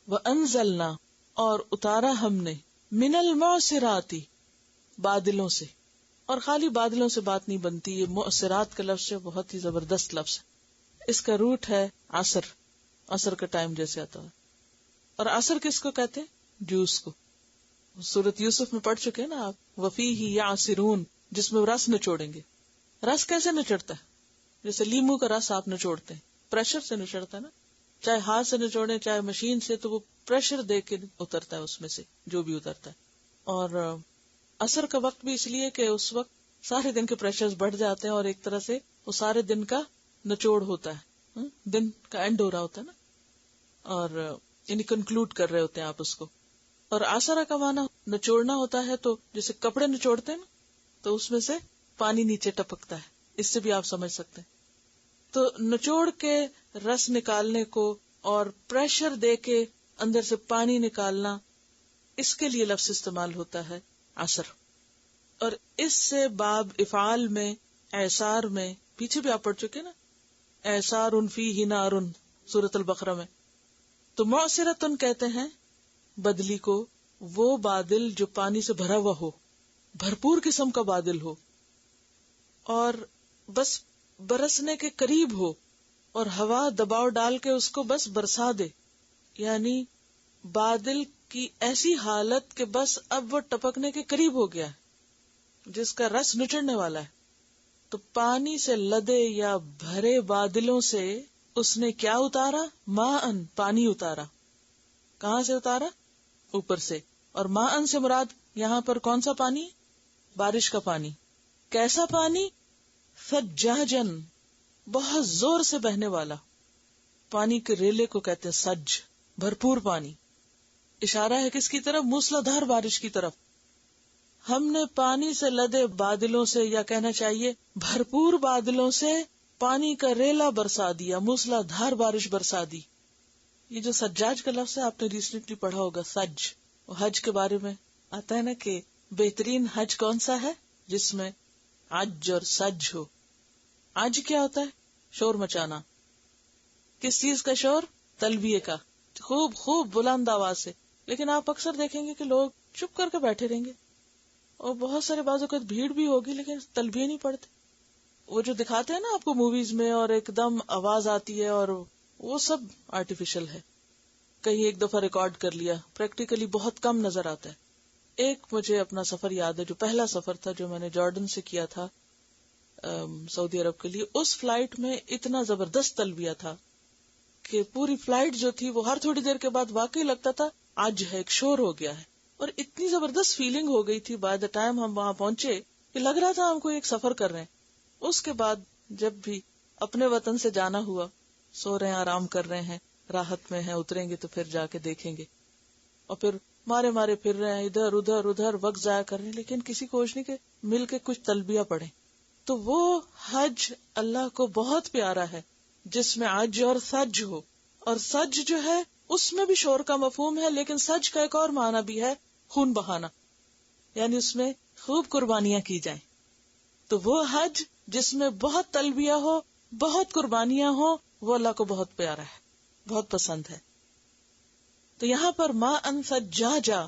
وَأَنزَلْنَا اور اتارا ہم نے من المعصرات بادلوں سے. اور خالی بادلوں سے بات نہیں بنتی، یہ معصرات کا لفظ ہے بہت ہی زبردست لفظ ہے. اس کا روٹ ہے عصر، عصر کا ٹائم جیسے آتا ہے. اور عصر کس کو کہتے ہیں؟ جوس کو. سورۃ یوسف میں پڑھ چکے ہیں نا آپ، وَفِيهِ يَعْصِرُونَ، جس میں رس نچوڑیں گے. رس کیسے نچڑتا ہے؟ جیسے لیمو کا رس آپ نچوڑتے ہیں، پریشر سے نچڑتا ہے نا. چاہے ہاتھ سے نچوڑیں چاہے مشین سے، تو وہ پریشر دے کے اترتا ہے اس میں سے جو بھی اترتا ہے. اور عصر کا وقت بھی اس لیے کہ اس وقت سارے دن کے پریشرز بڑھ جاتے ہیں اور ایک طرح سے وہ سارے دن کا نچوڑ ہوتا ہے، دن کا اینڈ ہو رہا ہوتا ہے نا، اور یعنی کنکلوڈ کر رہے ہوتے ہیں آپ اس کو. اور عصرہ کا معنی نچوڑنا ہوتا ہے، تو جیسے کپڑے نچوڑتے ہیں نا تو اس میں سے پانی نیچے ٹپکتا ہے، اس سے بھی آپ سمجھ سکتے ہیں. تو نچوڑ کے رس نکالنے کو اور پریشر دے کے اندر سے پانی نکالنا، اس کے لیے لفظ استعمال ہوتا ہے عصر. اور اس سے باب افعال میں، اعصار میں، پیچھے بھی آپ پڑھ چکے نا، اعصار فیہ نار سورۃ البقرہ میں. تو معصرتن کہتے ہیں بدلی کو وہ بادل جو پانی سے بھرا ہوا ہو، بھرپور قسم کا بادل ہو اور بس برسنے کے قریب ہو، اور ہوا دباؤ ڈال کے اس کو بس برسا دے. یعنی بادل کی ایسی حالت کہ بس اب وہ ٹپکنے کے قریب ہو گیا ہے، جس کا رس نچڑنے والا ہے. تو پانی سے لدے یا بھرے بادلوں سے اس نے کیا اتارا؟ ماءن، پانی اتارا. کہاں سے اتارا؟ اوپر سے. اور ماءن سے مراد یہاں پر کون سا پانی؟ بارش کا پانی. کیسا پانی؟ ثجاجن، بہت زور سے بہنے والا. پانی کے ریلے کو کہتے ہیں سج، بھرپور پانی. اشارہ ہے کس کی طرف؟ موسلادھار بارش کی طرف. ہم نے پانی سے لدے بادلوں سے، یا کہنا چاہیے بھرپور بادلوں سے پانی کا ریلا برسا دیا، موسلادھار بارش برسا دی. یہ جو سجاج کا لفظ ہے آپ نے ریسنٹلی پڑھا ہوگا، سج. وہ حج کے بارے میں آتا ہے نا کہ بہترین حج کون سا ہے؟ جس میں عج اور سج ہو. عج کیا ہوتا ہے؟ شور مچانا. کس چیز کا شور؟ تلبیے کا، خوب خوب بلند آواز سے. لیکن آپ اکثر دیکھیں گے کہ لوگ چپ کر کے بیٹھے رہیں گے، اور بہت سارے بازوں کا بھیڑ بھی ہوگی لیکن تلبیے نہیں پڑتے. وہ جو دکھاتے ہیں نا آپ کو موویز میں، اور ایک دم آواز آتی ہے، اور وہ سب آرٹیفیشل ہے. کہیں ایک دفعہ ریکارڈ کر لیا، پریکٹیکلی بہت کم نظر آتا ہے. ایک مجھے اپنا سفر یاد ہے، جو پہلا سفر تھا جو میں نے جارڈن سے کیا تھا سعودی عرب کے لیے. اس فلائٹ میں اتنا زبردست تلبیہ تھا کہ پوری فلائٹ جو تھی وہ ہر تھوڑی دیر کے بعد واقعی لگتا تھا آج ہے، ایک شور ہو گیا ہے. اور اتنی زبردست فیلنگ ہو گئی تھی بائی دا ٹائم ہم وہاں پہنچے کہ لگ رہا تھا ہم کو ایک سفر کر رہے ہیں. اس کے بعد جب بھی اپنے وطن سے جانا ہوا، سو رہے ہیں، آرام کر رہے ہیں، راحت میں ہیں، اتریں گے تو پھر جا کے دیکھیں گے. اور پھر مارے پھر رہے ہیں، ادھر ادھر وقت ضائع کر رہے ہیں، لیکن کسی کوشش نہیں کہ مل کے کچھ تلبیہ پڑھیں. تو وہ حج اللہ کو بہت پیارا ہے جس میں عج اور سج ہو. اور سج جو ہے اس میں بھی شور کا مفہوم ہے، لیکن سج کا ایک اور معنی بھی ہے، خون بہانا. یعنی اس میں خوب قربانیاں کی جائیں. تو وہ حج جس میں بہت تلبیہ ہو، بہت قربانیاں ہو، وہ اللہ کو بہت پیارا ہے، بہت پسند ہے. تو یہاں پر ماء ثجاجا،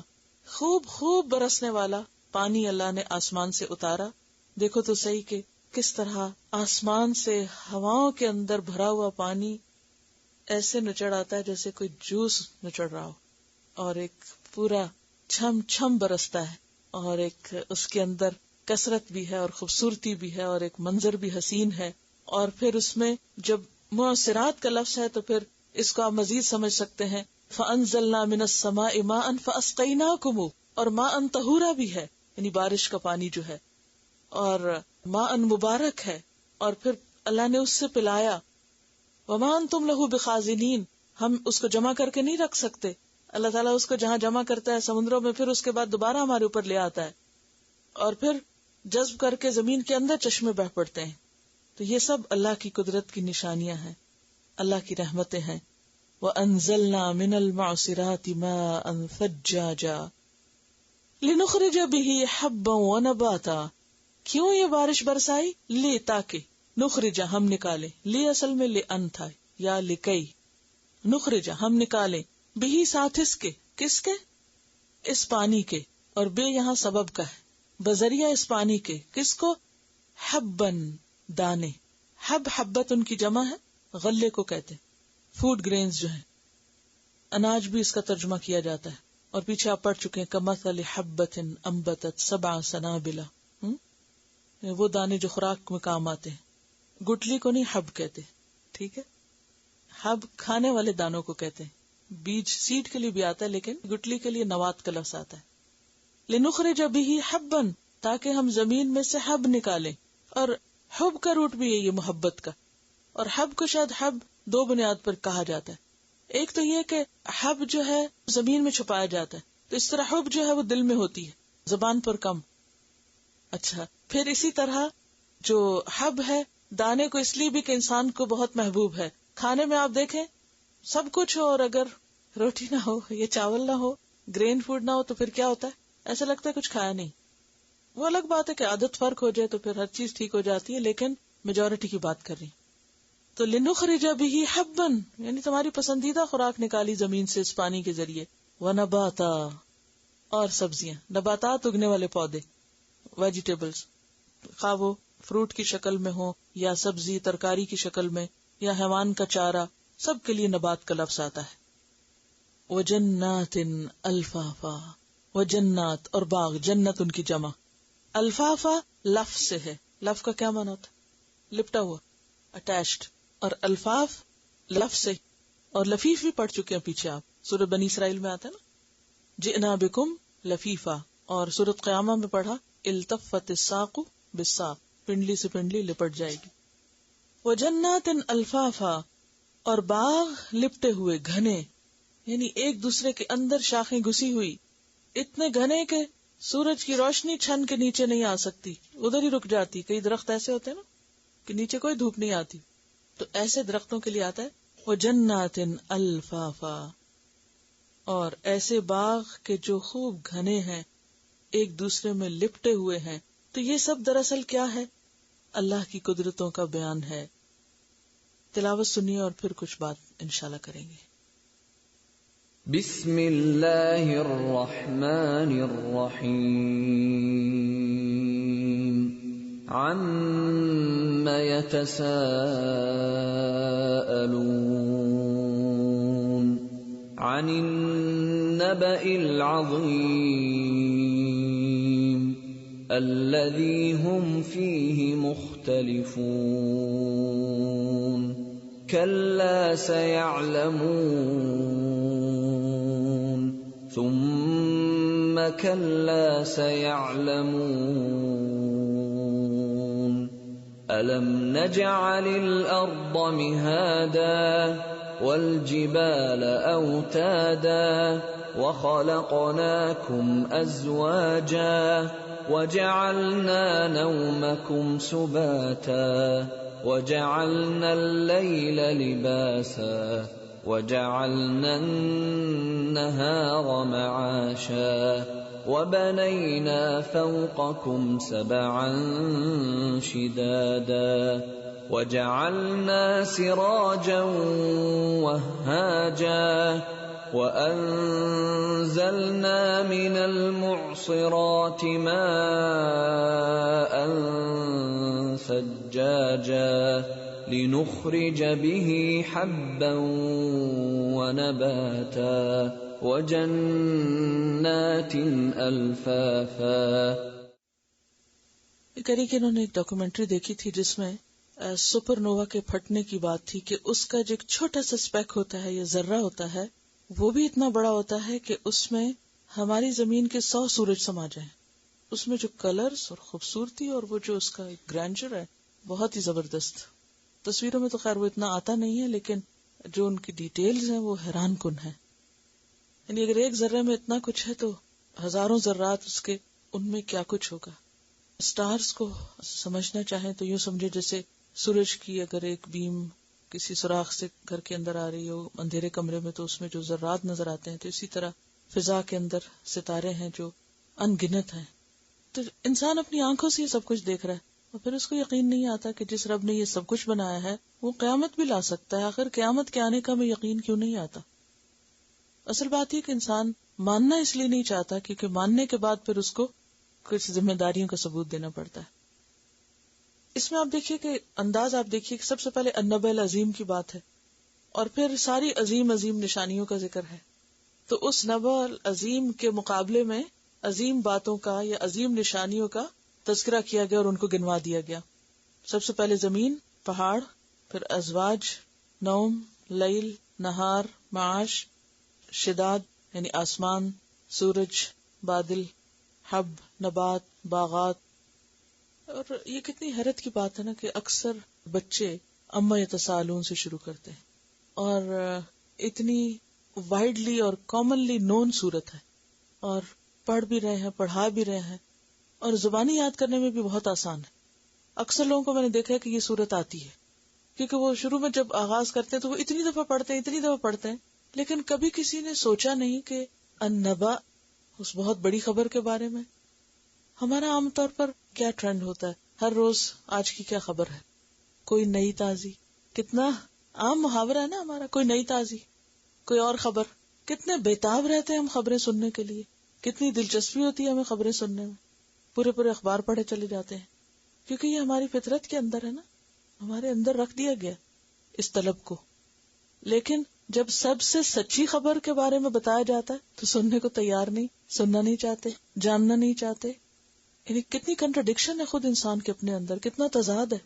خوب خوب برسنے والا پانی اللہ نے آسمان سے اتارا. دیکھو تو صحیح کہ کس طرح آسمان سے ہواؤں کے اندر بھرا ہوا پانی ایسے نچڑ آتا ہے جیسے کوئی جوس نچڑ رہا ہو، اور ایک پورا چھم چھم برستا ہے، اور ایک اس کے اندر کثرت بھی ہے اور خوبصورتی بھی ہے اور ایک منظر بھی حسین ہے. اور پھر اس میں جب معصرات کا لفظ ہے تو پھر اس کو آپ مزید سمجھ سکتے ہیں، فَأَنزَلْنَا مِنَ السَّمَاءِ مَاءً فَأَسْقَيْنَاكُمُ، اور ماءً طہورا بھی ہے، یعنی بارش کا پانی جو ہے، اور ماءً مبارک ہے، اور پھر اللہ نے اس سے پلایا. وَمَا أَنْتُمْ لَهُ بِخَازِنِينَ، ہم اس کو جمع کر کے نہیں رکھ سکتے. اللہ تعالیٰ اس کو جہاں جمع کرتا ہے سمندروں میں، پھر اس کے بعد دوبارہ ہمارے اوپر لے آتا ہے، اور پھر جذب کر کے زمین کے اندر چشمے بہ پڑتے ہیں. تو یہ سب اللہ کی قدرت کی نشانیاں ہیں، اللہ کی رحمتیں ہیں. وَأَنزَلْنَا مِنَ الْمَعْصِرَاتِ مَاءً ثَجَّاجًا لِنُخْرِجَ بِهِ حَبًّا وَنَبَاتًا. کیوں یہ بارش برسائی؟ لی، تاکہ، نخرج ہم نکالیں، لی اصل میں لئن تھا یا لکئی، نخرج ہم نکالیں، بھی ساتھ اس کے، کس کے؟ اس پانی کے، اور بے یہاں سبب کا ہے، بذریعہ اس پانی کے، کس کو؟ حبن، دانے. حب حبت ان کی جمع ہے، غلے کو کہتے ہیں، فوڈ گرینز جو ہیں، اناج بھی اس کا ترجمہ کیا جاتا ہے. اور پیچھے آپ پڑھ چکے ہیں کمثل حبۃ انبتت سبع سنابل، وہ دانے جو خوراک میں کام آتے ہیں. گٹلی کو نہیں حب کہتے، ٹھیک ہے؟ حب کھانے والے دانوں کو کہتے ہیں. بیج سیڈ کے لیے بھی آتا ہے، لیکن گٹلی کے لیے نوات کا لفظ آتا ہے. لنخرج به حبا، تاکہ ہم زمین میں سے حب نکالیں. اور حب کا روٹ بھی یہی ہے، محبت کا. اور حب کو شاید حب دو بنیاد پر کہا جاتا ہے. ایک تو یہ کہ حب جو ہے زمین میں چھپایا جاتا ہے، تو اس طرح حب جو ہے وہ دل میں ہوتی ہے، زبان پر کم. اچھا، پھر اسی طرح جو حب ہے دانے کو اس لیے بھی کہ انسان کو بہت محبوب ہے. کھانے میں آپ دیکھیں سب کچھ ہو، اور اگر روٹی نہ ہو یا چاول نہ ہو، گرین فوڈ نہ ہو، تو پھر کیا ہوتا ہے؟ ایسا لگتا ہے کچھ کھایا نہیں. وہ الگ بات ہے کہ عادت فرق ہو جائے تو پھر ہر چیز ٹھیک ہو جاتی ہے، لیکن میجورٹی کی بات کر رہی. تو لنخرج به حبا، یعنی تمہاری پسندیدہ خوراک نکالی زمین سے اس پانی کے ذریعے. ونباتا، اور سبزیاں، نباتات اگنے والے پودے، ویجیٹیبلز، خواہ وہ فروٹ کی شکل میں ہو یا سبزی ترکاری کی شکل میں یا حیوان کا چارہ، سب کے لیے نبات کا لفظ آتا ہے. وجنات الفافا، وجنات اور باغ، جنت ان کی جمع. الفافا لفظ سے ہے. لفظ کا کیا معنی ہوتا ہے؟ لپٹا ہوا، اٹیچڈ. اور الفاف لفظ سے، اور لفیف بھی پڑھ چکے ہیں پیچھے آپ، سورۃ بنی اسرائیل میں آتا ہے نا، جئنا بکم لفیفا. اور سورۃ قیامہ میں پڑھا التفت الساق بالساق، پنڈلی سے پنڈلی لپٹ جائے گی. وجنات الفافا، اور باغ لپٹے ہوئے، گھنے، یعنی ایک دوسرے کے اندر شاخیں گھسی ہوئی، اتنے گھنے کہ سورج کی روشنی چھن کے نیچے نہیں آ سکتی، ادھر ہی رک جاتی. کئی درخت ایسے ہوتے ہیں نا کہ نیچے کوئی دھوپ نہیں آتی، تو ایسے درختوں کے لیے آتا ہے وجنات الفافا. اور ایسے باغ کے جو خوب گھنے ہیں، ایک دوسرے میں لپٹے ہوئے ہیں. تو یہ سب دراصل کیا ہے؟ اللہ کی قدرتوں کا بیان ہے. تلاوت سنیے اور پھر کچھ بات انشاءاللہ کریں گے. بسم اللہ الرحمن الرحیم. عَمَّ يَتَسَاءَلُونَ عَنِ النَّبَإِ الْعَظِيمِ الَّذِي هُمْ فِيهِ مُخْتَلِفُونَ. كَلَّا سَيَعْلَمُونَ ثُمَّ كَلَّا سَيَعْلَمُونَ. أَلَمْ نَجْعَلِ الْأَرْضَ مِهَادًا وَالْجِبَالَ أَوْتَادًا وَخَلَقْنَاكُمْ أَزْوَاجًا وَجَعَلْنَا نَوْمَكُمْ سُبَاتًا وَجَعَلْنَا اللَّيْلَ لِبَاسًا وَجَعَلْنَا النَّهَارَ مَعَاشًا وَبَنَيْنَا فَوْقَكُمْ سَبْعًا شِدَادًا وَجَعَلْنَا سِرَاجًا وَهَّاجًا وَأَنزَلْنَا مِنَ الْمُعْصِرَاتِ مَاءً ثَجَّاجًا لِنُخْرِجَ بِهِ حَبًّا وَنَبَاتًا وَجَنَّاتٍ أَلْفَافًا. کری کہ انہوں نے ایک ڈاکومنٹری دیکھی تھی جس میں سپر نووا کے پھٹنے کی بات تھی کہ اس کا جو ایک چھوٹا سا اسپیک ہوتا ہے یا ذرہ ہوتا ہے، وہ بھی اتنا بڑا ہوتا ہے کہ اس میں ہماری زمین کے 100 سورج سما جائیں. اس میں جو کلرز اور خوبصورتی اور وہ جو اس کا ایک گرینڈر ہے بہت ہی زبردست. تصویروں میں تو خیر وہ اتنا آتا نہیں ہے، لیکن جو ان کی ڈیٹیلز ہیں وہ حیران کن ہے. یعنی اگر ایک ذرے میں اتنا کچھ ہے تو ہزاروں ذرات اس کے، ان میں کیا کچھ ہوگا. اسٹارز کو سمجھنا چاہیں تو یوں سمجھے جیسے سورج کی اگر ایک بیم کسی سوراخ سے گھر کے اندر آ رہی ہو اندھیرے کمرے میں، تو اس میں جو ذرات نظر آتے ہیں، تو اسی طرح فضا کے اندر ستارے ہیں جو ان گنت ہیں. تو انسان اپنی آنکھوں سے یہ سب کچھ دیکھ رہا ہے اور پھر اس کو یقین نہیں آتا کہ جس رب نے یہ سب کچھ بنایا ہے وہ قیامت بھی لا سکتا ہے. آخر قیامت کے آنے کا ہمیں یقین کیوں نہیں آتا؟ اصل بات یہ کہ انسان ماننا اس لیے نہیں چاہتا کیونکہ ماننے کے بعد پھر اس کو کچھ ذمہ داریوں کا ثبوت دینا پڑتا ہے. اس میں آپ دیکھیے کہ انداز آپ دیکھیے کہ سب سے پہلے النبأ العظیم کی بات ہے اور پھر ساری عظیم عظیم نشانیوں کا ذکر ہے. تو اس نبأ العظیم کے مقابلے میں عظیم باتوں کا یا عظیم نشانیوں کا تذکرہ کیا گیا اور ان کو گنوا دیا گیا. سب سے پہلے زمین، پہاڑ، پھر ازواج، نوم، لیل، نہار، معاش، شداد یعنی آسمان، سورج، بادل، حب، نبات، باغات. اور یہ کتنی حیرت کی بات ہے نا کہ اکثر بچے اما یتساءلون سے شروع کرتے ہیں اور اتنی وائڈلی اور کامنلی نون صورت ہے اور پڑھ بھی رہے ہیں، پڑھا بھی رہے ہیں اور زبانی یاد کرنے میں بھی بہت آسان ہے. اکثر لوگوں کو میں نے دیکھا ہے کہ یہ صورت آتی ہے کیونکہ وہ شروع میں جب آغاز کرتے ہیں تو وہ اتنی دفعہ پڑھتے ہیں لیکن کبھی کسی نے سوچا نہیں کہ النبأ اس بہت بڑی خبر کے بارے میں. ہمارا عام طور پر کیا ٹرینڈ ہوتا ہے، ہر روز آج کی کیا خبر ہے، کوئی نئی تازی. کتنا عام محاورہ ہے نا ہمارا، کوئی نئی تازی، کوئی اور خبر. کتنے بیتاب رہتے ہیں ہم خبریں سننے کے لیے، کتنی دلچسپی ہوتی ہے ہمیں خبریں سننے میں. پورے اخبار پڑھے چلے جاتے ہیں کیونکہ یہ ہماری فطرت کے اندر ہے نا، ہمارے اندر رکھ دیا گیا اس طلب کو. لیکن جب سب سے سچی خبر کے بارے میں بتایا جاتا ہے تو سننے کو تیار نہیں، سننا نہیں چاہتے، جاننا نہیں چاہتے. یعنی کتنی کنٹرڈکشن ہے خود انسان کے اپنے اندر، کتنا تضاد ہے.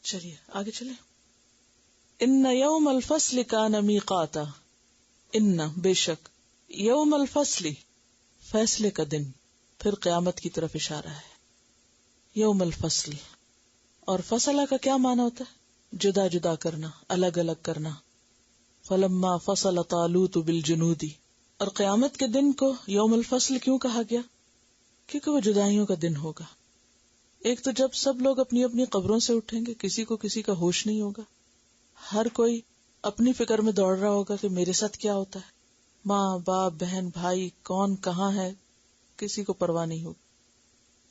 چلیے آگے چلیں. ان یوم الفصل کان میقاتا، ان بے شک، یوم الفصل فیصلے کا دن، پھر قیامت کی طرف اشارہ ہے. یوم الفصل، اور فصلہ کا کیا معنی ہوتا ہے؟ جدا جدا کرنا، الگ الگ کرنا. فلما فصل طالوت بالجنود، اور قیامت کے دن کو یوم الفصل کیوں کہا گیا؟ کیونکہ وہ جدائیوں کا دن ہوگا. ایک تو جب سب لوگ اپنی اپنی قبروں سے اٹھیں گے، کسی کو کسی کا ہوش نہیں ہوگا، ہر کوئی اپنی فکر میں دوڑ رہا ہوگا کہ میرے ساتھ کیا ہوتا ہے، ماں باپ بہن بھائی کون کہاں ہے، کسی کو پرواہ نہیں ہوگی.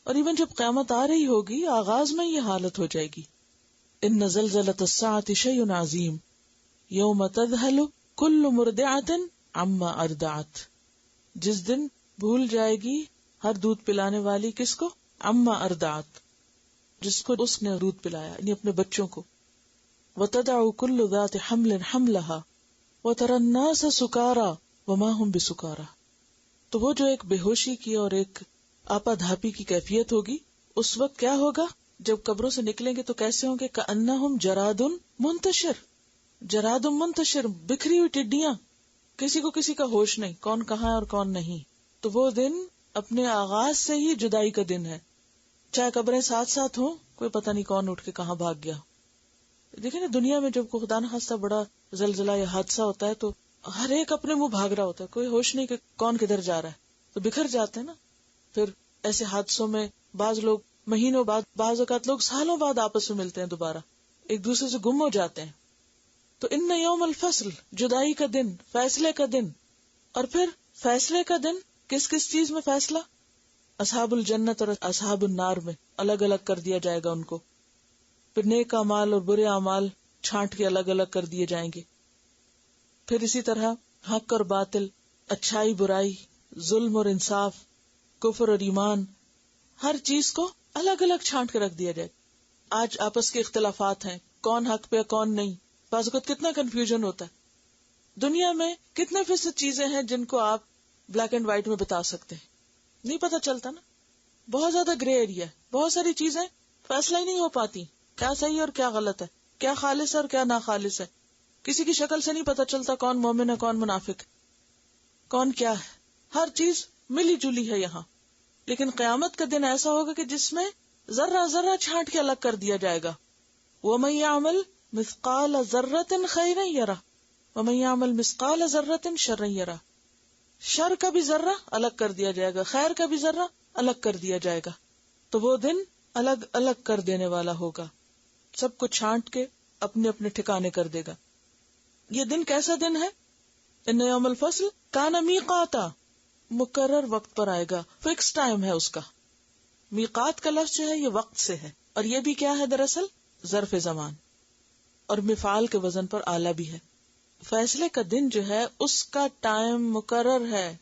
اور ایون جب قیامت آ رہی ہوگی آغاز میں یہ حالت ہو جائے گی. ان زلزلۃ الساعۃ شیء عظیم یوم تذہل کل مرضعۃ عما ارضعت، جس دن بھول جائے گی ہر دودھ پلانے والی کس کو؟ عما ارضعت، جس کو اس نے دودھ پلایا یعنی اپنے بچوں کو. وتدع كل ذات حمل حملها وترى الناس سكارى وما هم بسكارى، تو وہ جو ایک بے ہوشی کی اور ایک آپا دھاپی کی کیفیت ہوگی، اس وقت کیا ہوگا جب قبروں سے نکلیں گے تو کیسے ہوں گے؟ کأنہم جراد منتشر، جراد منتشر، بکھری ہوئی ٹڈیاں، کسی کو کسی کا ہوش نہیں، کون کہاں ہے اور کون نہیں. تو وہ دن اپنے آغاز سے ہی جدائی کا دن ہے. چاہے قبریں ساتھ ساتھ ہوں، کوئی پتہ نہیں کون اٹھ کے کہاں بھاگ گیا. دیکھیں نا دنیا میں جب کوئی خدا نخواستہ بڑا زلزلہ یا حادثہ ہوتا ہے تو ہر ایک اپنے منہ بھاگ رہا ہوتا ہے، کوئی ہوش نہیں کہ کون کدھر جا رہا ہے، تو بکھر جاتے ہیں نا. پھر ایسے حادثوں میں بعض لوگ مہینوں بعد، بعض اوقات لوگ سالوں بعد آپس میں ملتے ہیں، دوبارہ ایک دوسرے سے گم ہو جاتے ہیں. تو ان یوم الفصل، جدائی کا دن، فیصلے کا دن. اور پھر فیصلے کا دن کس کس چیز میں فیصلہ؟ اصحاب الجنت اور اصحاب النار میں الگ الگ کر دیا جائے گا ان کو. پھر نیک اعمال اور برے اعمال چھانٹ کے الگ الگ کر دیے جائیں گے. پھر اسی طرح حق اور باطل، اچھائی برائی، ظلم اور انصاف، کفر اور ایمان، ہر چیز کو الگ الگ چھانٹ کے رکھ دیا جائے. آج آپس کے اختلافات ہیں، کون حق پہ کون نہیں، بعض اوقات کتنا کنفیوژن ہوتا ہے. دنیا میں کتنے فیصد چیزیں ہیں جن کو آپ بلیک اینڈ وائٹ میں بتا سکتے ہیں؟ نہیں پتا چلتا نا. بہت زیادہ گرے ایریا ہے، بہت ساری چیزیں فیصلہ ہی نہیں ہو پاتی، کیا صحیح اور کیا غلط ہے، کیا خالص ہے اور کیا ناخالص ہے. کسی کی شکل سے نہیں پتا چلتا کون مومن ہے کون منافق ہے، کون کیا ہے. ہر چیز ملی جلی ہے یہاں. لیکن قیامت کا دن ایسا ہوگا کہ جس میں ذرہ ذرہ چھانٹ کے الگ کر دیا جائے گا. وَمَن يَعْمَلْ مِثْقَالَ ذَرَّةٍ خَيْرًا يَرَهُ وَمَن يَعْمَلْ مِثْقَالَ ذَرَّةٍ شَرًّا يَرَهُ. شر کا بھی ذرہ الگ کر دیا جائے گا، خیر کا بھی ذرہ الگ کر دیا جائے گا. تو وہ دن الگ الگ کر دینے والا ہوگا، سب کو چھانٹ کے اپنے اپنے ٹھکانے کر دے گا. یہ دن کیسا دن ہے؟ ان یوم الفصل کان میقاتا، مقرر وقت پر آئے گا، فکس ٹائم ہے اس کا. میقات کا لفظ جو ہے یہ وقت سے ہے، اور یہ بھی کیا ہے دراصل؟ ظرف زمان، اور مفعال کے وزن پر آلہ بھی ہے. فیصلے کا دن جو ہے اس کا ٹائم مقرر ہے،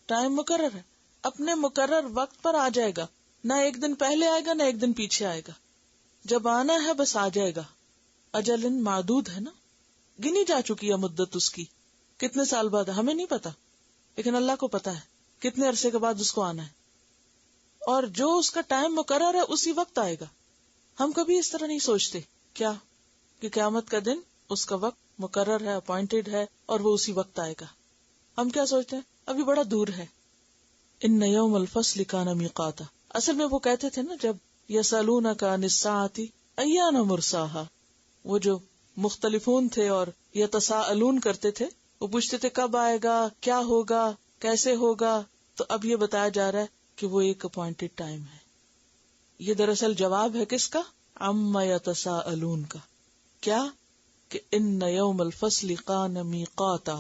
ٹائم مقرر ہے، اپنے مقرر وقت پر آ جائے گا، نہ ایک دن پہلے آئے گا نہ ایک دن پیچھے آئے گا، جب آنا ہے بس آ جائے گا. اجل معدود ہے نا، گنی جا چکی ہے مدت اس کی، کتنے سال بعد ہمیں نہیں پتا، لیکن اللہ کو پتا ہے کتنے عرصے کے بعد اس کو آنا ہے، اور جو اس کا ٹائم مقرر ہے اسی وقت آئے گا. ہم کبھی اس طرح نہیں سوچتے کیا کہ قیامت کا دن اس کا وقت مقرر ہے، اپوائنٹڈ ہے، اور وہ اسی وقت آئے گا. ہم کیا سوچتے ہیں ابھی بڑا دور ہے. ان یوم الفصل کان میقاتا، اصل میں وہ کہتے تھے نا جب یسألونک عن الساعۃ ایان مرساہا، وہ جو مختلفون تھے اور یتساءلون کرتے تھے، وہ پوچھتے تھے کب آئے گا، کیا ہوگا، کیسے ہوگا. تو اب یہ بتایا جا رہا ہے کہ وہ ایک اپوائنٹڈ ٹائم ہے. یہ دراصل جواب ہے کس کا؟ عما یتساءلون کا. کیا کہ ان یوم الفصل کان میقاتا،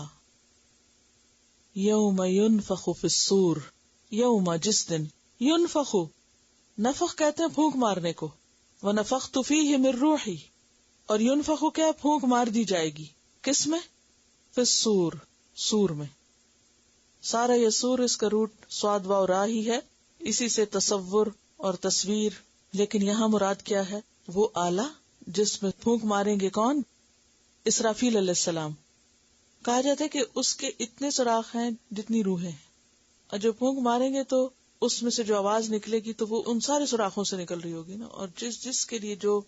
یوم ینفخ فی الصور، یوم جس دن، ینفخ نفخ کہتے ہیں پھونک مارنے کو، ونفخت فیہ من روحی، اور ینفخ کیا پھونک مار دی جائے گی، کس میں؟ فی الصور، سور میں. سارا یہ سور اس کا روٹ صاد واو را ہی ہے، اسی سے تصور اور تصویر. لیکن یہاں مراد کیا ہے؟ وہ آلہ جس میں پھونک ماریں گے کون؟ اسرافیل علیہ السلام. کہا جاتا ہے کہ اس کے اتنے سوراخ ہیں جتنی روحیں ہیں، اور جو پھونک ماریں گے تو اس میں سے جو آواز نکلے گی تو وہ ان سارے سوراخوں سے نکل رہی ہوگی نا، اور جس کے لیے جو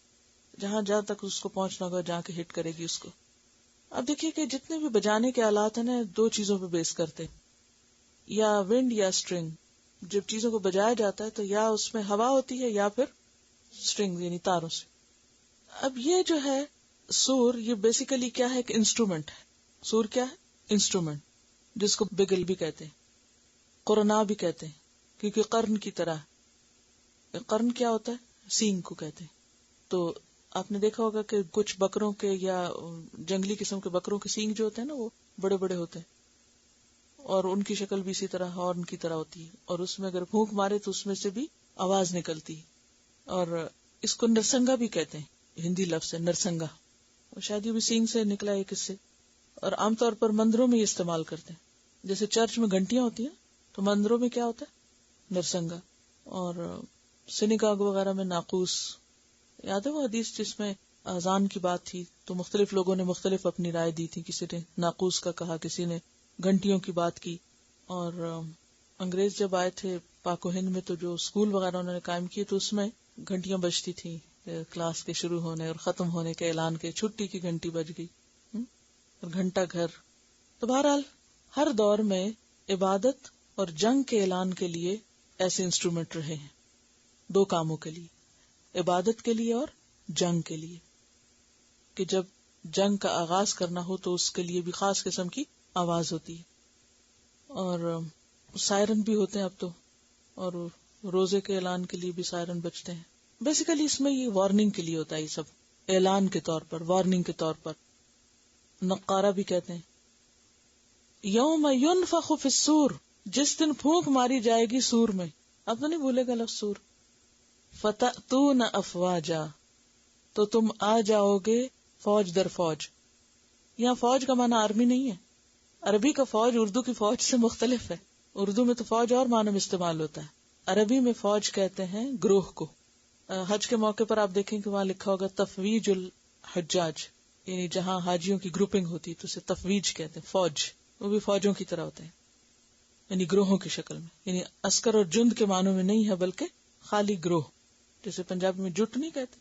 جہاں تک اس کو پہنچنا ہوگا جہاں کے ہٹ کرے گی اس کو. اب دیکھیے کہ جتنے بھی بجانے کے آلات ہیں نا، دو چیزوں پہ بیس کرتے، یا ونڈ یا اسٹرنگ. جب چیزوں کو بجایا جاتا ہے تو یا اس میں ہوا ہوتی ہے یا پھر اسٹرنگ یعنی تاروں سے. اب یہ جو ہے سور، یہ بیسیکلی کیا ہے کہ انسٹرومنٹ ہے. سور کیا ہے؟ انسٹرومنٹ، جس کو بگل بھی کہتے ہیں، قرنا بھی کہتے ہیں، کیونکہ قرن کی طرح. قرن کیا ہوتا ہے؟ سینگ کو کہتے ہیں. تو آپ نے دیکھا ہوگا کہ کچھ بکروں کے یا جنگلی قسم کے بکروں کے سینگ جو ہوتے ہیں نا وہ بڑے بڑے ہوتے ہیں، اور ان کی شکل بھی اسی طرح ہارن کی طرح ہوتی ہے، اور اس میں اگر پھونک مارے تو اس میں سے بھی آواز نکلتی ہے. اور اس کو نرسنگا بھی کہتے ہیں، ہندی لفظ ہے نرسنگا، اور شاید یہ بھی سینگ سے نکلا ہے کس سے. اور عام طور پر مندروں میں یہ استعمال کرتے ہیں، جیسے چرچ میں گھنٹیاں ہوتی ہیں تو مندروں میں کیا ہوتا ہے؟ نرسنگا. اور سینیگاگ وغیرہ میں ناقوس. یاد ہے وہ حدیث جس میں اذان کی بات تھی تو مختلف لوگوں نے مختلف اپنی رائے دی تھی، کسی نے ناقوس کا کہا، کسی نے گھنٹیوں کی بات کی. اور انگریز جب آئے تھے پاک و ہند میں تو جو اسکول وغیرہ انہوں نے قائم کیے تو اس میں گھنٹیاں بجتی تھیں، کلاس کے شروع ہونے اور ختم ہونے کے اعلان کے، چھٹی کی گھنٹی بج گئی، اور گھنٹہ گھر. تو بہرحال ہر دور میں عبادت اور جنگ کے اعلان کے لیے ایسے انسٹرومنٹ رہے ہیں، دو کاموں کے لیے، عبادت کے لیے اور جنگ کے لیے. کہ جب جنگ کا آغاز کرنا ہو تو اس کے لیے بھی خاص قسم کی آواز ہوتی ہے، اور سائرن بھی ہوتے ہیں اب تو، اور روزے کے اعلان کے لیے بھی سائرن بجتے ہیں. بیسیکلی اس میں یہ وارننگ کے لیے ہوتا ہے، یہ سب اعلان کے طور پر، وارننگ کے طور پر. نقارہ بھی کہتے ہیں. یوم ینفخ فی الصور، جس دن پھونک ماری جائے گی سور میں. اب تو نہیں بھولے گا لفظ سور. فتأتون افواجا، تو تم آ جاؤ گے فوج در فوج. یہاں فوج کا معنی آرمی نہیں ہے، عربی کا فوج اردو کی فوج سے مختلف ہے. اردو میں تو فوج اور معنی میں استعمال ہوتا ہے، عربی میں فوج کہتے ہیں گروہ کو. حج کے موقع پر آپ دیکھیں کہ وہاں لکھا ہوگا تفویج الحجاج، یعنی جہاں حاجیوں کی گروپنگ ہوتی تو اسے تفویج کہتے ہیں. فوج وہ بھی فوجوں کی طرح ہوتے ہیں، یعنی گروہوں کی شکل میں، یعنی عسکر اور جند کے معنوں میں نہیں ہے بلکہ خالی گروہ. جیسے پنجابی میں جٹ نہیں کہتے،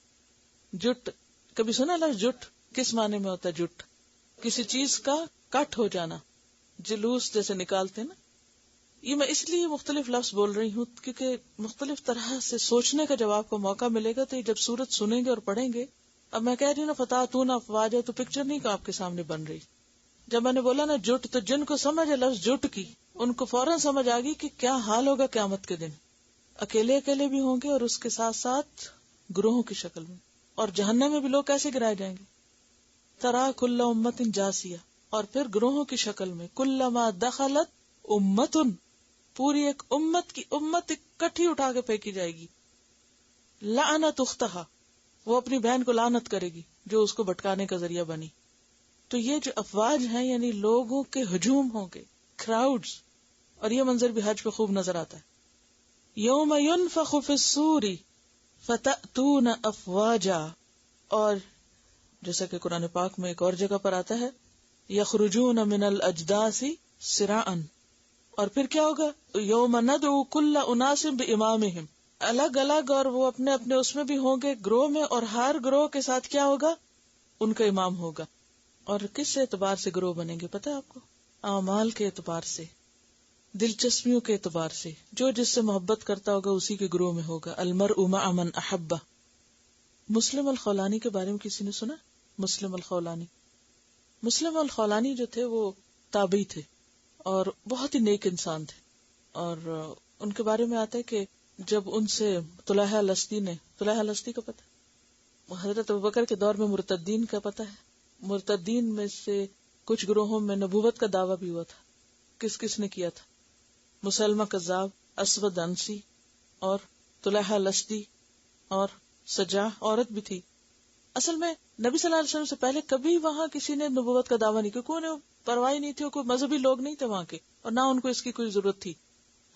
جٹ کبھی سنا لفظ جٹ؟ کس معنی میں ہوتا ہے جٹ؟ کسی چیز کا کٹ ہو جانا، جلوس جیسے نکالتے نا. یہ میں اس لیے مختلف لفظ بول رہی ہوں کیونکہ مختلف طرح سے سوچنے کا جب آپ کو موقع ملے گا تو یہ جب سورت سنیں گے اور پڑھیں گے. اب میں کہہ رہی ہوں نا فتاتون افواجا، تو پکچر نہیں کہ آپ کے سامنے بن رہی. جب میں نے بولا نا جٹ، تو جن کو سمجھ ہے لفظ جٹ کی، ان کو فوراً سمجھ آ گئی کہ کیا حال ہوگا قیامت کے دن. اکیلے اکیلے بھی ہوں گے اور اس کے ساتھ ساتھ گروہوں کی شکل میں. اور جہنم میں بھی لوگ کیسے گرائے جائیں گے؟ ترا کل امت جاسیہ، اور پھر گروہوں کی شکل میں کلما دخلت امتن، پوری ایک امت کی امت اکٹھی اٹھا کے پھینکی جائے گی. لعنت اختہا، وہ اپنی بہن کو لعنت کرے گی جو اس کو بھٹکانے کا ذریعہ بنی. تو یہ جو افواج ہیں یعنی لوگوں کے ہجوم ہوں گے، کراؤڈز، اور یہ منظر بھی حج پہ خوب نظر آتا ہے۔ یوم ینفخ فی الصور فتأتون افواجا، اور جیسا کہ قرآن پاک میں ایک اور جگہ پر آتا ہے یخرجون من الاجداث سراعا، اور پھر کیا ہوگا، یوم ندعو کل اناس بامامہم، الگ الگ، اور وہ اپنے اپنے اس میں بھی ہوں گے گروہ میں، اور ہر گروہ کے ساتھ کیا ہوگا، ان کا امام ہوگا۔ اور کس اعتبار سے گروہ بنیں گے پتہ ہے آپ کو؟ اعمال کے اعتبار سے، دلچسپیوں کے اعتبار سے، جو جس سے محبت کرتا ہوگا اسی کے گروہ میں ہوگا۔ المرء مع من احبہ۔ مسلم الخولانی کے بارے میں کسی نے سنا؟ مسلم الخولانی جو تھے وہ تابعی تھے اور بہت ہی نیک انسان تھے، اور ان کے بارے میں آتا ہے کہ جب ان سے طلحہ لستی کا پتہ ہے، حضرت ابوبکر کے دور میں مرتدین کا پتہ ہے، مرتدین میں سے کچھ گروہوں میں نبوت کا دعویٰ بھی ہوا تھا۔ کس کس نے کیا تھا؟ مسلمہ کذاب، اسود انسی، اور طلحہ لستی، اور سجاح عورت بھی تھی۔ اصل میں نبی صلی اللہ علیہ وسلم سے پہلے کبھی وہاں کسی نے نبوت کا دعویٰ نہیں کیا، کوئی پرواہ نہیں تھی، کوئی مذہبی لوگ نہیں تھے وہاں کے، اور نہ ان کو اس کی کوئی ضرورت تھی۔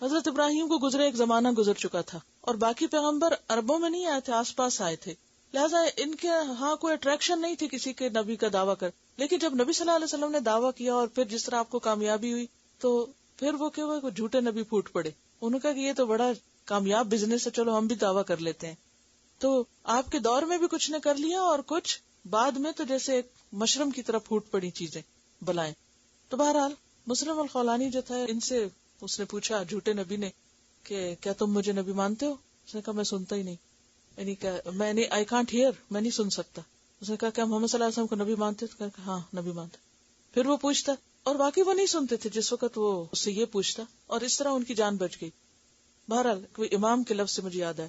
حضرت ابراہیم کو گزرے ایک زمانہ گزر چکا تھا، اور باقی پیغمبر عربوں میں نہیں آئے تھے، آس پاس آئے تھے، لہٰذا ان کے ہاں کوئی اٹریکشن نہیں تھی کسی کے نبی کا دعویٰ کر۔ لیکن جب نبی صلی اللہ علیہ وسلم نے دعویٰ کیا اور پھر جس طرح آپ کو کامیابی ہوئی، تو پھر وہ کہ وہ جھوٹے نبی پھوٹ پڑے۔ انہوں نے کہا کہ یہ تو بڑا کامیاب بزنس ہے، چلو ہم بھی دعویٰ کر لیتے ہیں۔ تو آپ کے دور میں بھی کچھ نے کر لیا، اور کچھ بعد میں تو جیسے ایک مشرم کی طرح پھوٹ پڑی چیزیں، بلائیں۔ تو بہرحال مسلم الخولانی جو تھا، ان سے اس نے پوچھا جھوٹے نبی نے کہ کیا تم مجھے نبی مانتے ہو؟ اس نے کہا میں سنتا ہی نہیں، یعنی کہ میں نہیں، آئی کانٹ ہیئر، میں نہیں سن سکتا۔ اس نے کہا کہ محمد صلی اللہ علیہ وسلم کو نبی مانتے ہو؟ تو کہا ہاں نبی مانتے۔ پھر وہ پوچھتا، اور باقی وہ نہیں سنتے تھے جس وقت وہ اس سے یہ پوچھتا، اور اس طرح ان کی جان بچ گئی۔ بہرحال کوئی امام کے لفظ سے مجھے یاد ہے،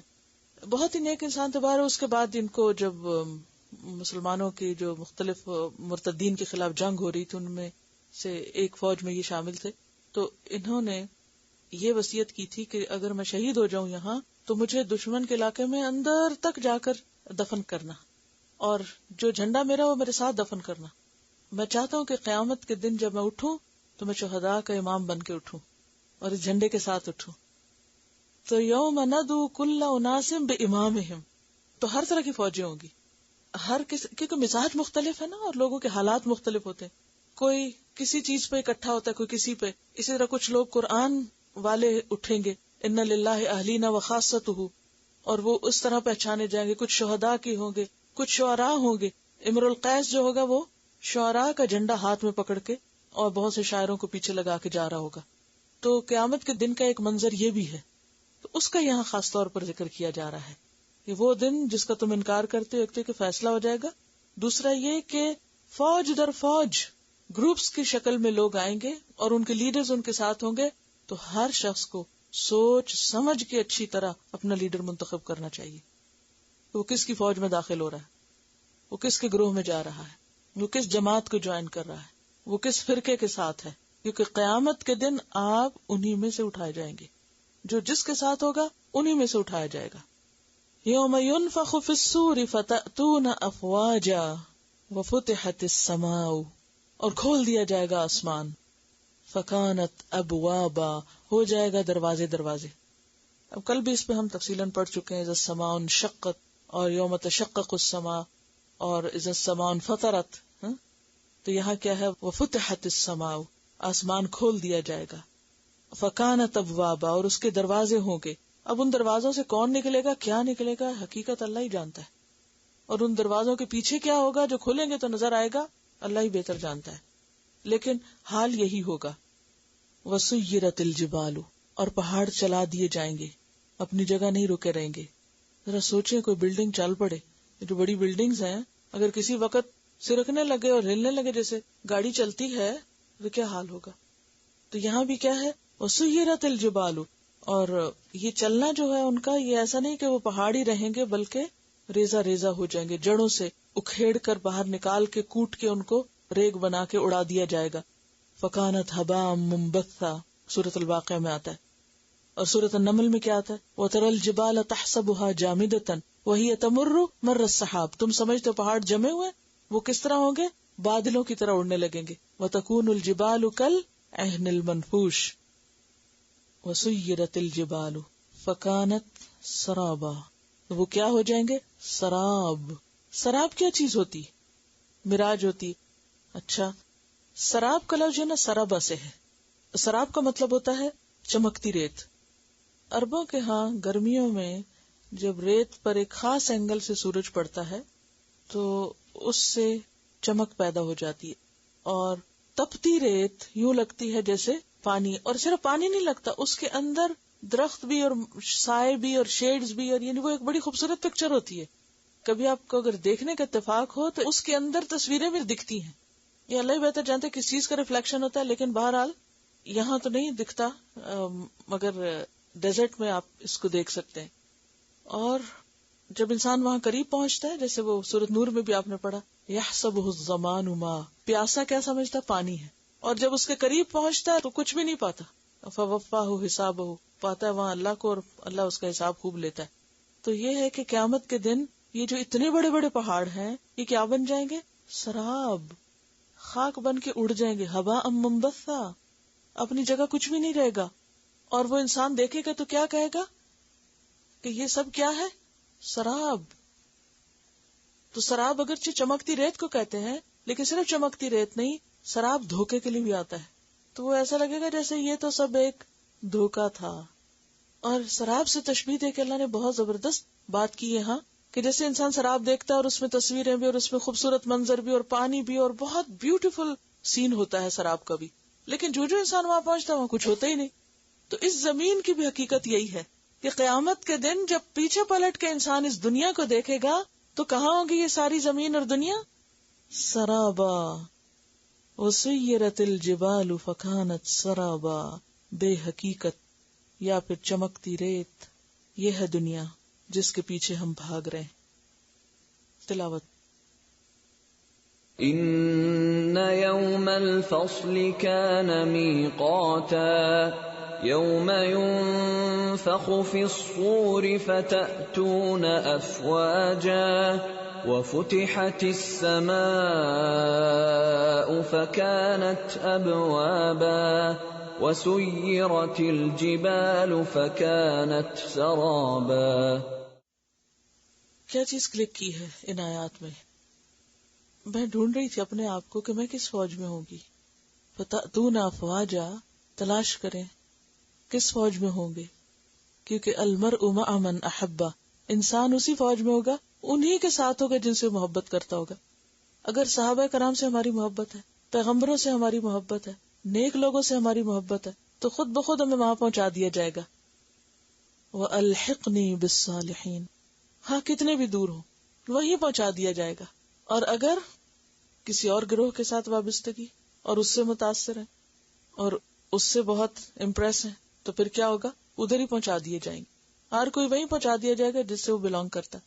بہت ہی نیک انسان تھے۔ بہرحال اس کے بعد ان کو جب مسلمانوں کی جو مختلف مرتدین کے خلاف جنگ ہو رہی تھی، ان میں سے ایک فوج میں یہ شامل تھے، تو انہوں نے یہ وصیت کی تھی کہ اگر میں شہید ہو جاؤں یہاں تو مجھے دشمن کے علاقے میں اندر تک جا کر دفن کرنا، اور جو جھنڈا میرا وہ میرے ساتھ دفن کرنا۔ میں چاہتا ہوں کہ قیامت کے دن جب میں اٹھوں تو میں شہداء کا امام بن کے اٹھوں اور اس جھنڈے کے ساتھ اٹھوں۔ تو یوم ندعو کل اناس بامامہم، تو ہر طرح کی فوجیں ہوں گی، ہر کسی، کیونکہ مزاج مختلف ہے نا، اور لوگوں کے حالات مختلف ہوتے ہیں، کوئی کسی چیز پہ اکٹھا ہوتا ہے، کوئی کسی پہ۔ اسی طرح کچھ لوگ قرآن والے اٹھیں گے، ان للہ اہلینا وخاصتہ، اور وہ اس طرح پہچانے جائیں گے۔ کچھ شہداء کی ہوں گے، کچھ شعراء ہوں گے۔ امر القیس جو ہوگا وہ شعراء کا جھنڈا ہاتھ میں پکڑ کے اور بہت سے شاعروں کو پیچھے لگا کے جا رہا ہوگا۔ تو قیامت کے دن کا ایک منظر یہ بھی ہے، تو اس کا یہاں خاص طور پر ذکر کیا جا رہا ہے کہ وہ دن جس کا تم انکار کرتے ہو، ایک تو کہ فیصلہ ہو جائے گا، دوسرا یہ کہ فوج در فوج گروپس کی شکل میں لوگ آئیں گے اور ان کے لیڈرز ان کے ساتھ ہوں گے، تو ہر شخص کو سوچ سمجھ کے اچھی طرح اپنا لیڈر منتخب کرنا چاہیے، وہ کس کی فوج میں داخل ہو رہا ہے، وہ کس کے گروہ میں جا رہا ہے، وہ کس جماعت کو جوائن کر رہا ہے، وہ کس فرقے کے ساتھ ہے، کیونکہ قیامت کے دن آپ انہی میں سے اٹھائے جائیں گے، جو جس کے ساتھ ہوگا انہی میں سے اٹھایا جائے گا۔ یوم ینفخ فی الصور فتأتون افواجا وفتحت السماء، اور کھول دیا جائے گا آسمان، فکانت ابوابا، ہو جائے گا دروازے دروازے۔ اب کل بھی اس پہ ہم تفصیلاً پڑھ چکے ہیں، اذا السماء انشقت، اور یوم تشقق السماء، اور اذا السماء انفطرت۔ تو یہاں کیا ہے، وفتحت السماء، آسمان کھول دیا جائے گا، فکانت ابوابا، اور اس کے دروازے ہوں گے۔ اب ان دروازوں سے کون نکلے گا، کیا نکلے گا، حقیقت اللہ ہی جانتا ہے، اور ان دروازوں کے پیچھے کیا ہوگا جو کھولیں گے تو نظر آئے گا، اللہ ہی بہتر جانتا ہے، لیکن حال یہی ہوگا۔ وسیرت الجبال، اور پہاڑ چلا دیے جائیں گے، اپنی جگہ نہیں رکے رہیں گے۔ ذرا سوچیں کوئی بلڈنگ چل پڑے، جو بڑی بلڈنگز ہیں اگر کسی وقت سرکنے لگے اور ہلنے لگے جیسے گاڑی چلتی ہے تو کیا حال ہوگا۔ تو یہاں بھی کیا ہے، وسیرت الجبال، اور یہ چلنا جو ہے ان کا، یہ ایسا نہیں کہ وہ پہاڑی رہیں گے بلکہ ریزہ ریزہ ہو جائیں گے، جڑوں سے اکھیڑ کر باہر نکال کے کوٹ کے ان کو ریگ بنا کے اڑا دیا جائے گا۔ فکانت حباء منبثا، سورۃ الواقعہ میں آتا ہے، اور سورۃ النمل میں کیا آتا ہے، وَتَرَى الْجِبَالَ تَحْسَبُهَا جَامِدَةً وَهِيَ تَمُرُّ مَرَّ السَّحَابِ، تم سمجھتے پہاڑ جمے ہوئے، وہ کس طرح ہوں گے، بادلوں کی طرح اڑنے لگیں گے. وَتَكُونُ الْجِبَالُ كَالْعِهْنِ الْمَنْفُوشِ وَسُيِّرَتِ الْجِبَالُ فَكَانَتْ سَرَابًا. وہ کیا ہو جائیں گے؟ سراب. سراب کیا چیز ہوتی؟ مراج ہوتی. اچھا، سراب کا لفظ جو ہے نا سرابا سے ہے. سراب کا مطلب ہوتا ہے چمکتی ریت. عربوں کے ہاں گرمیوں میں جب ریت پر ایک خاص اینگل سے سورج پڑتا ہے تو اس سے چمک پیدا ہو جاتی ہے، اور تپتی ریت یوں لگتی ہے جیسے پانی. اور صرف پانی نہیں لگتا، اس کے اندر درخت بھی اور سائے بھی اور شیڈز بھی، اور یعنی وہ ایک بڑی خوبصورت پکچر ہوتی ہے. کبھی آپ کو اگر دیکھنے کا اتفاق ہو تو اس کے اندر تصویریں بھی دکھتی ہیں. یہ اللہ ہی بہتر جانتے کس چیز کا ریفلیکشن ہوتا ہے، لیکن بہرحال یہاں تو نہیں دکھتا، مگر ڈیزرٹ میں آپ اس کو دیکھ سکتے ہیں. اور جب انسان وہاں قریب پہنچتا ہے، جیسے وہ سورۃ نور میں بھی آپ نے پڑھا یحسبہ الظمآن ماء، پیاسا کیا سمجھتا پانی ہے، اور جب اس کے قریب پہنچتا ہے تو کچھ بھی نہیں پاتا. فوفاہ حسابہ، پاتا ہے وہاں اللہ کو، اور اللہ اس کا حساب خوب لیتا ہے. تو یہ ہے کہ قیامت کے دن یہ جو اتنے بڑے بڑے پہاڑ ہیں یہ کیا بن جائیں گے؟ سراب، خاک بن کے اڑ جائیں گے. ہباء منبثا، اپنی جگہ کچھ بھی نہیں رہے گا. اور وہ انسان دیکھے گا تو کیا کہے گا کہ یہ سب کیا ہے؟ سراب. تو سراب اگرچہ چمکتی ریت کو کہتے ہیں، لیکن صرف چمکتی ریت نہیں، سراب دھوکے کے لیے بھی آتا ہے. تو وہ ایسا لگے گا جیسے یہ تو سب ایک دھوکا تھا. اور سراب سے تشبیہ دے کے اللہ نے بہت زبردست بات کی ہے ہاں، کہ جیسے انسان سراب دیکھتا ہے اور اس میں تصویریں بھی اور اس میں خوبصورت منظر بھی اور پانی بھی اور بہت بیوٹیفل سین ہوتا ہے سراب کا بھی، لیکن جو انسان وہاں پہنچتا ہے وہاں کچھ ہوتا ہی نہیں. تو اس زمین کی بھی حقیقت یہی ہے کہ قیامت کے دن جب پیچھے پلٹ کے انسان اس دنیا کو دیکھے گا تو کہاں ہوگی یہ ساری زمین اور دنیا؟ سرابا. وسیرت الجبال فکانت سرابا، بے حقیقت یا پھر چمکتی ریت. یہ ہے دنیا جس کے پیچھے ہم بھاگ رہے ہیں. تلاوت. ان یوم الفصل کان میقاتا یوم ينفخ في الصور فتأتون افواجا وفتحت السماء فكانت ابوابا وسيرت الجبال فكانت سرابا. کیا چیز کلک کی ہے ان آیات میں؟ میں ڈھونڈ رہی تھی اپنے آپ کو کہ میں کس فوج میں ہوں گی. فتأتون افواجا، تلاش کریں کس فوج میں ہوں گے، کیونکہ المرء مع من احبہ، انسان اسی فوج میں ہوگا، انہی کے ساتھ ہوگا جن سے محبت کرتا ہوگا. اگر صحابہ کرام سے ہماری محبت ہے، پیغمبروں سے ہماری محبت ہے، نیک لوگوں سے ہماری محبت ہے، تو خود بخود ہمیں وہاں پہنچا دیا جائے گا. وَأَلْحِقْنِي بِالصَّالِحِينَ، ہاں کتنے بھی دور ہوں وہیں پہنچا دیا جائے گا. اور اگر کسی اور گروہ کے ساتھ وابستگی اور اس سے متاثر ہے اور اس سے بہت امپریس ہے تو پھر کیا ہوگا؟ ادھر ہی پہنچا دیے جائیں گے. ہر کوئی وہیں پہنچا دیا جائے گا جس سے وہ بلانگ کرتا ہے.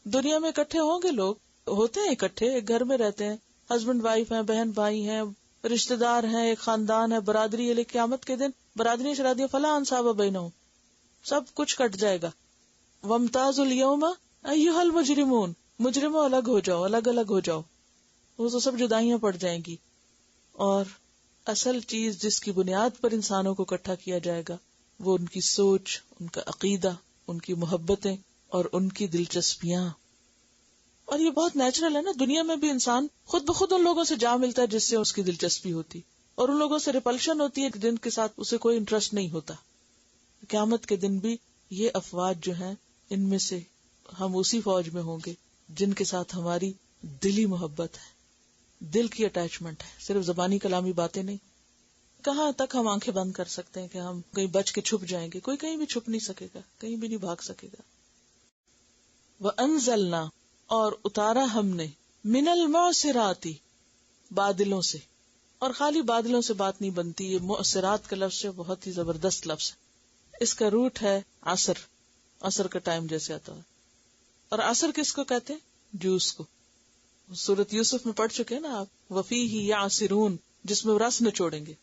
دنیا میں اکٹھے ہوں گے، لوگ ہوتے ہیں اکٹھے، ایک گھر میں رہتے ہیں، ہسبینڈ وائف ہیں، بہن بھائی ہیں، رشتہ دار ہیں، ایک خاندان ہے، برادری ہے. لیکن قیامت کے دن برادری شرادیاں فلا انصاب بینہم، سب کچھ کٹ جائے گا. وامتاز الیوم ایھا المجرمون، مجرموں الگ ہو جاؤ، الگ الگ ہو جاؤ. وہ تو سب جدائیاں پڑ جائیں گی. اور اصل چیز جس کی بنیاد پر انسانوں کو اکٹھا کیا جائے گا وہ ان کی سوچ، ان کا عقیدہ، ان کی محبتیں اور ان کی دلچسپیاں. اور یہ بہت نیچرل ہے نا، دنیا میں بھی انسان خود بخود ان لوگوں سے جا ملتا ہے جس سے اس کی دلچسپی ہوتی، اور ان لوگوں سے ریپلشن ہوتی ہے جن کے ساتھ اسے کوئی انٹرسٹ نہیں ہوتا. قیامت کے دن بھی یہ افواج جو ہیں ان میں سے ہم اسی فوج میں ہوں گے جن کے ساتھ ہماری دلی محبت ہے، دل کی اٹیچمنٹ ہے، صرف زبانی کلامی باتیں نہیں. کہاں تک ہم آنکھیں بند کر سکتے ہیں کہ ہم کہیں بچ کے چھپ جائیں گے؟ کوئی کہیں بھی چھپ نہیں سکے گا، کہیں بھی نہیں بھاگ سکے گا. وَأَنزَلْنَا، اور اتارا ہم نے، من المعصرات، بادلوں سے. اور خالی بادلوں سے بات نہیں بنتی، یہ معصرات کا لفظ ہے، بہت ہی زبردست لفظ ہے. اس کا روٹ ہے عصر، عصر کا ٹائم جیسے آتا ہے. اور عصر کس کو کہتے ہیں؟ جوس کو. سورۃ یوسف میں پڑھ چکے ہیں نا آپ، وَفِيهِ يَعْصِرُونَ، جس میں رس نچوڑیں گے.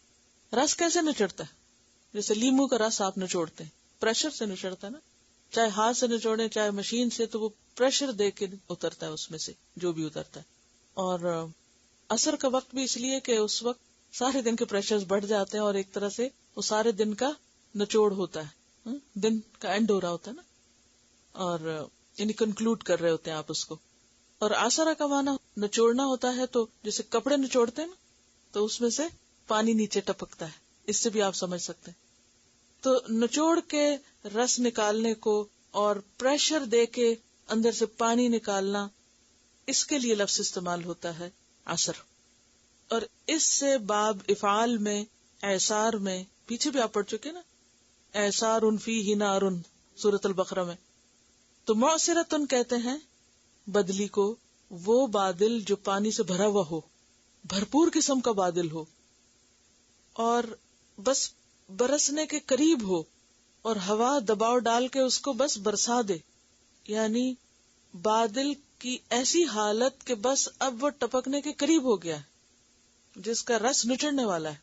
رس کیسے نچڑتا ہے؟ جیسے لیمو کا رس آپ نچوڑتے ہیں، پریشر سے نچڑتا ہے نا، چاہے ہاتھ سے نچوڑیں چاہے مشین سے، تو وہ پریشر دے کے اترتا ہے اس میں سے جو بھی اترتا ہے. اور عصر کا وقت بھی اس لیے کہ اس وقت سارے دن کے پریشرز بڑھ جاتے ہیں اور ایک طرح سے وہ سارے دن کا نچوڑ ہوتا ہے، دن کا اینڈ ہو رہا ہوتا ہے نا، اور یعنی کنکلوڈ کر رہے ہوتے ہیں آپ اس کو. اور عصر کا معنی نچوڑنا ہوتا ہے، تو جیسے کپڑے نچوڑتے ہیں نا تو اس میں سے پانی نیچے ٹپکتا ہے، اس سے بھی آپ سمجھ سکتے ہیں. تو نچوڑ کے رس نکالنے کو اور پریشر دے کے اندر سے پانی نکالنا، اس کے لیے لفظ استعمال ہوتا ہے عصر. اور اس سے باب افعال میں، اعصار میں، پیچھے بھی آپ پڑھ چکے نا، اعصار فیہ نار سورۃ البقرہ میں. تو معصرتن کہتے ہیں بدلی کو وہ بادل جو پانی سے بھرا ہوا ہو، بھرپور قسم کا بادل ہو اور بس برسنے کے قریب ہو، اور ہوا دباؤ ڈال کے اس کو بس برسا دے. یعنی بادل کی ایسی حالت کہ بس اب وہ ٹپکنے کے قریب ہو گیا ہے، جس کا رس نچڑنے والا ہے.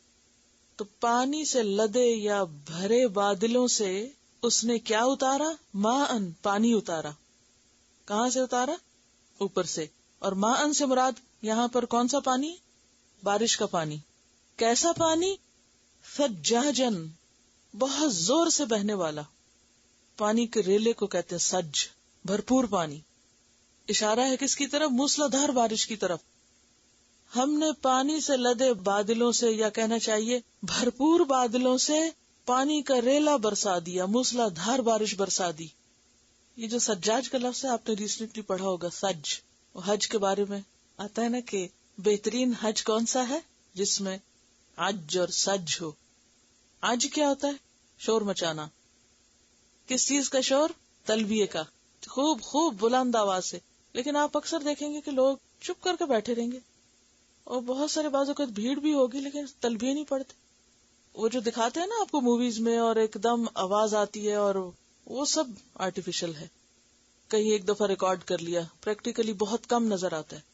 تو پانی سے لدے یا بھرے بادلوں سے اس نے کیا اتارا؟ ماءن، پانی اتارا. کہاں سے اتارا؟ اوپر سے. اور ماءن سے مراد یہاں پر کون سا پانی؟ بارش کا پانی. کیسا پانی؟ ثجاجن، بہت زور سے بہنے والا. پانی کے ریلے کو کہتے ہیں سج، بھرپور پانی. اشارہ ہے کس کی طرف؟ موسلادھار بارش کی طرف. ہم نے پانی سے لدے بادلوں سے، یا کہنا چاہیے بھرپور بادلوں سے پانی کا ریلا برسا دیا، موسلادھار بارش برسا دی. یہ جو سجاج کا لفظ ہے آپ نے ریسنٹلی پڑھا ہوگا، سج. وہ حج کے بارے میں آتا ہے نا کہ بہترین حج کون سا ہے؟ جس میں عج اور سج ہو. عج کیا ہوتا ہے؟ شور مچانا. کس چیز کا شور؟ تلبیے کا، خوب خوب بلند آواز سے. لیکن آپ اکثر دیکھیں گے کہ لوگ چپ کر کے بیٹھے رہیں گے، اور بہت سارے بعض اوقات بھیڑ بھی ہوگی لیکن تلبیے نہیں پڑھتے. وہ جو دکھاتے ہیں نا آپ کو موویز میں، اور ایک دم آواز آتی ہے، اور وہ سب آرٹیفیشل ہے. کہیں ایک دفعہ ریکارڈ کر لیا، پریکٹیکلی بہت کم نظر آتا ہے.